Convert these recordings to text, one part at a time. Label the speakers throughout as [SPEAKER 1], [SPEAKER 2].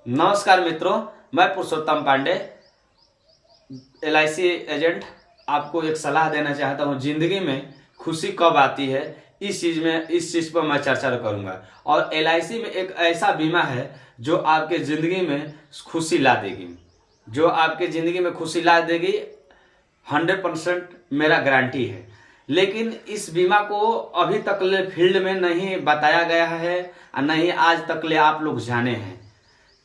[SPEAKER 1] नमस्कार मित्रों, मैं पुरुषोत्तम पांडे, LIC एजेंट। आपको एक सलाह देना चाहता हूँ। जिंदगी में खुशी कब आती है, इस चीज पर मैं चर्चा करूंगा। और LIC में एक ऐसा बीमा है जो आपके जिंदगी में खुशी ला देगी, 100% मेरा गारंटी है। लेकिन इस बीमा को अभी तक ले फील्ड में नहीं बताया गया है और नहीं आज तक ले आप लोग जाने हैं।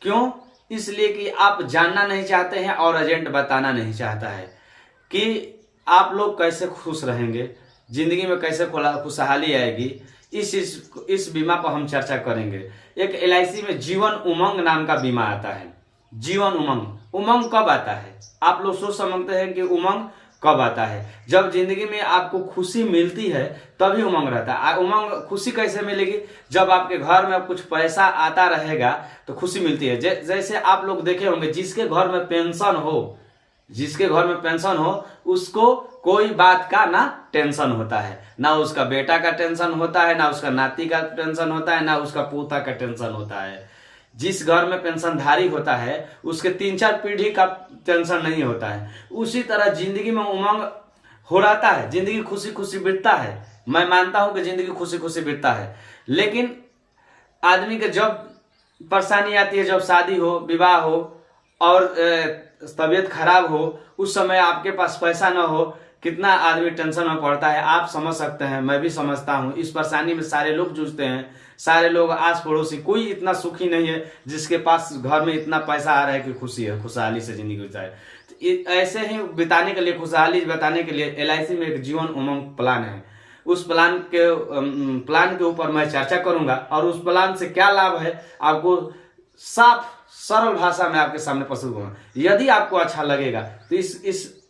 [SPEAKER 1] क्यों? इसलिए कि आप जानना नहीं चाहते हैं और एजेंट बताना नहीं चाहता है कि आप लोग कैसे खुश रहेंगे, जिंदगी में कैसे खुशहाली आएगी। इस बीमा पर हम चर्चा करेंगे। एक LIC में जीवन उमंग नाम का बीमा आता है। जीवन उमंग कब आता है? आप लोग सोच समझते हैं कि उमंग कब आता है? जब जिंदगी में आपको खुशी मिलती है तभी उमंग रहता है। उमंग खुशी कैसे मिलेगी? जब आपके घर में कुछ पैसा आता रहेगा तो खुशी मिलती है। जैसे आप लोग देखे होंगे, जिसके घर में पेंशन हो उसको कोई बात का ना टेंशन होता है, ना उसका बेटा का टेंशन होता है, ना उसका नाती का टेंशन होता है, ना उसका पोता का टेंशन होता है। जिस घर में पेंशनधारी होता है उसके 3-4 पीढ़ी का टेंशन नहीं होता है। उसी तरह जिंदगी में उमंग हो रहता है, जिंदगी खुशी खुशी बीतता है। मैं मानता हूं कि जिंदगी खुशी खुशी बीतता है, लेकिन आदमी के जब परेशानी आती है, जब शादी हो, विवाह हो और तबीयत खराब हो, उस समय आपके पास पैसा ना हो, कितना आदमी टेंशन में पड़ता है। आप समझ सकते हैं, मैं भी समझता हूं। इस परेशानी में सारे लोग जूझते हैं, सारे लोग आस पड़ोसी, कोई इतना सुखी नहीं है जिसके पास घर में इतना पैसा आ रहा है कि खुशी है, खुशहाली से जिंदगी गुजारे। तो ऐसे ही बिताने के लिए, खुशहाली बताने के लिए LIC में एक जीवन उमंग प्लान है। उस प्लान के ऊपर मैं चर्चा करूंगा और उस प्लान से क्या लाभ है आपको साफ सरल भाषा में आपके सामने प्रस्तुत करूंगा। यदि आपको अच्छा लगेगा तो इस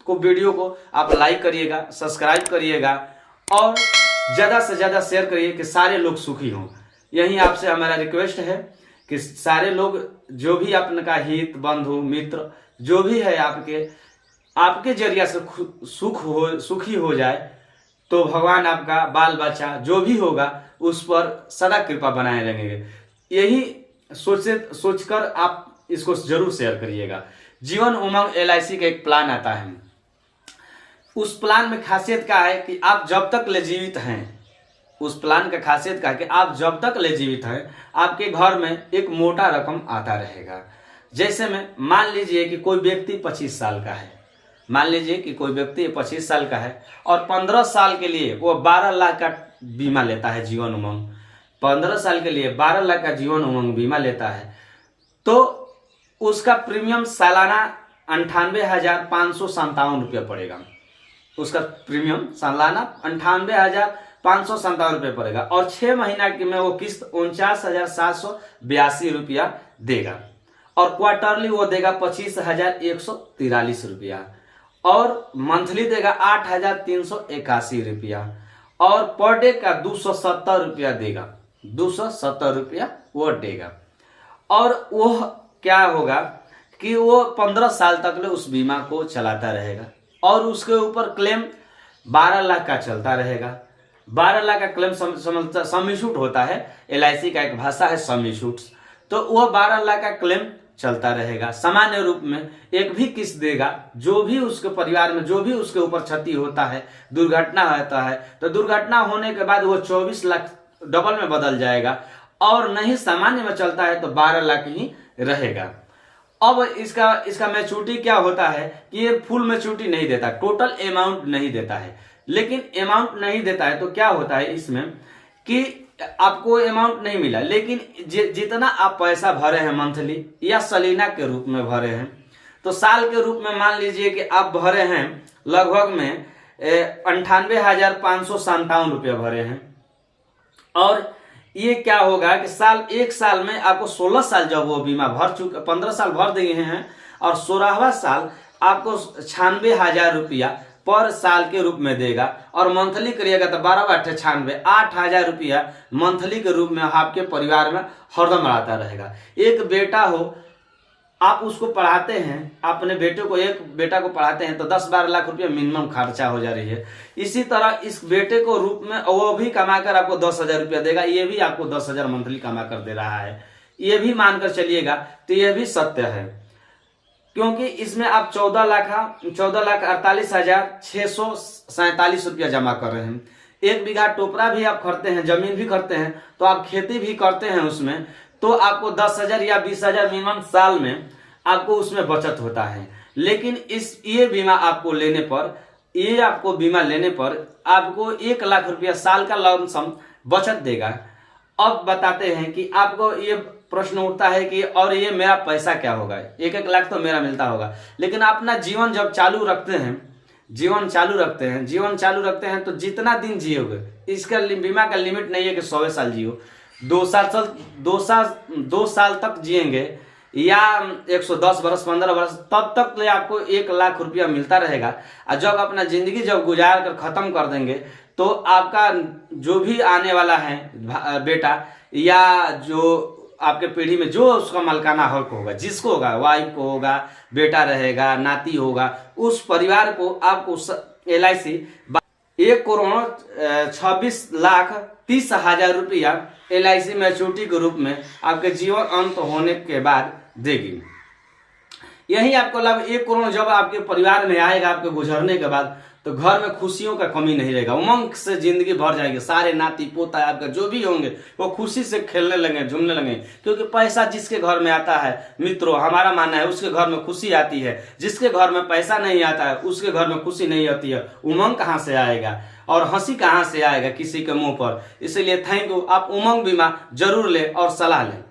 [SPEAKER 1] वीडियो को आप लाइक करिएगा, सब्सक्राइब करिएगा और ज्यादा से ज्यादा शेयर करिए कि सारे लोग सुखी हों। यही आपसे हमारा रिक्वेस्ट है कि सारे लोग, जो भी अपने का हित, बंधु, मित्र जो भी है, आपके जरिया से सुखी हो जाए, तो भगवान आपका बाल बच्चा जो भी होगा उस पर सदा कृपा बनाए रहेंगे। यही सोचकर आप इसको जरूर शेयर करिएगा। जीवन उमंग LIC का एक प्लान आता है। उस प्लान में खासियत क्या है कि आप जब तक ले जीवित हैं, उस प्लान का खासियत क्या है कि आप जब तक ले जीवित हैं, आपके घर में एक मोटा रकम आता रहेगा। जैसे में मान लीजिए कि कोई व्यक्ति 25 साल का है, और 15 साल के लिए वो 12 लाख का बीमा लेता है, जीवन उमंग। 15 साल के लिए 12 लाख का जीवन उमंग बीमा लेता है, तो उसका प्रीमियम सालाना 98,557 रुपया पड़ेगा। उसका प्रीमियम सालाना 98,557 रुपये पड़ेगा और 6 महीना में वो किस्त 49,782 रुपया देगा और क्वार्टरली वो देगा 25,143 रुपया और मंथली देगा 8,381 रुपया और पर डे का 270 रुपया देगा, 270 रुपया वो देगा। और वो क्या होगा कि वो 15 साल तक उस बीमा को चलाता रहेगा और उसके ऊपर क्लेम 12 लाख का चलता रहेगा। 12 लाख का क्लेम समिशूट होता है, LIC का एक भाषा है समिशूट। तो वो 12 लाख का क्लेम चलता रहेगा। सामान्य रूप में एक भी किस्त देगा, जो भी उसके परिवार में, जो भी उसके ऊपर क्षति होता है, दुर्घटना होता है, तो दुर्घटना होने के बाद वो 24 लाख डबल में बदल जाएगा और नहीं सामान्य में चलता है तो 12 लाख ही रहेगा। अब इसका मैच्योरिटी क्या होता है कि ये फुल मैच्योरिटी नहीं देता, टोटल अमाउंट नहीं देता है। लेकिन अमाउंट नहीं देता है तो क्या होता है इसमें कि आपको अमाउंट नहीं मिला, लेकिन जितना आप पैसा भरे हैं मंथली या सलीना के रूप में भरे हैं, तो साल के रूप में मान लीजिए कि आप भरे हैं लगभग में 98,557 रुपया भरे हैं। और ये क्या होगा कि एक साल में आपको 16 साल जब वो बीमा भर चुके, 15 साल भर दिए हैं और 16वां साल आपको 96,000 रुपया पर साल के रूप में देगा और मंथली करिएगा तो 12/8 8,000 रुपया मंथली के रूप में आपके परिवार में हरदम आता रहेगा। एक बेटा हो, आप उसको पढ़ाते हैं, अपने एक बेटा को पढ़ाते हैं तो 10-12 लाख रुपया मिनिमम खर्चा हो जा रही है। इसी तरह इस बेटे को रूप में वो भी कमाकर आपको 10,000 रुपया देगा, ये भी आपको 10,000 मंथली कमा कर दे रहा है। ये भी मानकर चलिएगा तो ये भी सत्य है, क्योंकि इसमें आप 14,48,647 रुपया जमा कर रहे हैं। 1 बीघा टोपरा भी आप करते हैं, जमीन भी करते हैं, तो आप खेती भी करते हैं उसमें, तो आपको 10,000 या 20,000 मिनिमम साल में आपको उसमें बचत होता है। लेकिन ये बीमा लेने पर आपको 1 लाख रुपया साल का लमसम बचत देगा। अब बताते हैं कि आपको ये प्रश्न उठता है कि और ये मेरा पैसा क्या होगा, 1-1 लाख तो मेरा मिलता होगा, लेकिन अपना जीवन जब चालू रखते हैं तो जितना दिन जियोगे, इसका बीमा का लिमिट नहीं है कि 100 साल जियो, 2 साल तक जिएंगे या 110 वर्ष 15 वर्ष, तब तक ले आपको 1 लाख रुपया मिलता रहेगा। और जब अपना जिंदगी जब गुजार कर खत्म कर देंगे तो आपका जो भी आने वाला है बेटा या जो आपके पीढ़ी में जो उसका मालिकाना हक होगा, जिसको होगा, वाइफ को होगा, बेटा रहेगा, नाती होगा, उस परिवार को आपको LIC 1,26,30,000 रुपया LIC मैच्योरिटी के रूप में आपके जीवन अंत होने के बाद देगी। यही आपको लाभ 1 करोड़ जब आपके परिवार में आएगा आपके गुजरने के बाद, तो घर में खुशियों का कमी नहीं रहेगा, उमंग से जिंदगी भर जाएगी। सारे नाती पोता आपका जो भी होंगे वो खुशी से खेलने लगे, झूमने लगे, क्योंकि पैसा जिसके घर में आता है मित्रों, हमारा मानना है उसके घर में खुशी आती है। जिसके घर में पैसा नहीं आता है उसके घर में खुशी नहीं आती है। उमंग कहाँ से आएगा और हंसी कहाँ से आएगा किसी के मुंह पर। इसलिए थैंक यू, आप उमंग बीमा जरूर लें और सलाह लें।